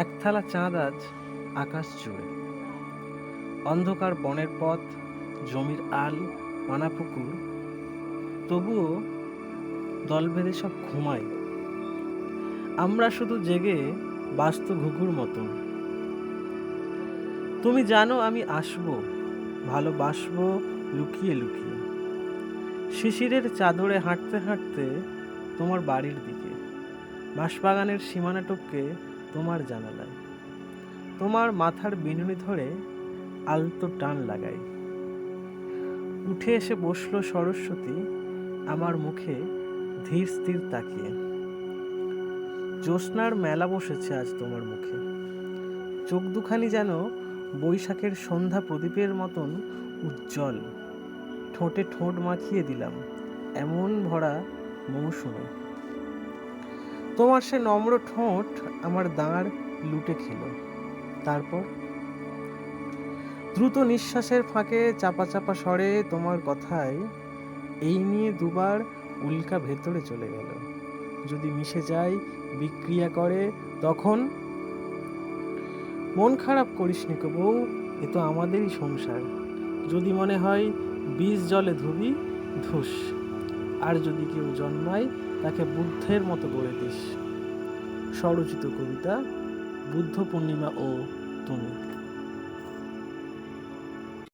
এক থালা চাঁদ আজ আকাশ জুড়ে, অন্ধকার বনের পথ, জমির আল, পানা পুকুর, তবুও দল বেঁধে সব ঘুমাই। আমরা শুধু জেগে বাস্তু ঘুঘুর মতন। তুমি জানো আমি আসবো, ভালোবাসবো লুকিয়ে লুকিয়ে, শিশিরের চাদরে হাঁটতে হাঁটতে তোমার বাড়ির দিকে, বাঁশবাগানের সীমানা টপকে তোমার জানালায়, তোমার মাথার বিনুনি ধরে আলতো টান লাগাই। উঠে এসে বসলো সরস্বতী আমার মুখে ধীর স্থির তাকিয়ে। জ্যোৎস্নার মেলা বসেছে আজ তোমার মুখে, চোখ দুখানি যেন বৈশাখের সন্ধ্যা প্রদীপের মতন উজ্জ্বল। ঠোঁটে ঠোঁট মাখিয়ে দিলাম এমন ভরা মৌসুমে। তোমার সে নম্র ঠোঁট আমার দাঁড় লুটে খেল। তারপর দ্রুত নিঃশ্বাসের ফাঁকে চাপা চাপা স্বরে তোমার কথায় এই নিয়ে দুবার উল্কা ভেতরে চলে গেল। যদি মিশে যায়, বিক্রিয়া করে, তখন মন খারাপ করিস নি কো বউ, এ তো আমাদেরই সংসার। যদি মনে হয় বীজ জলে ধুবি, ধুস। আর যদি কেউ জন্মায়, তাকে বুদ্ধের মতো গড়ে দিস। স্বরচিত কবিতা, বুদ্ধ পূর্ণিমা ও তুমি।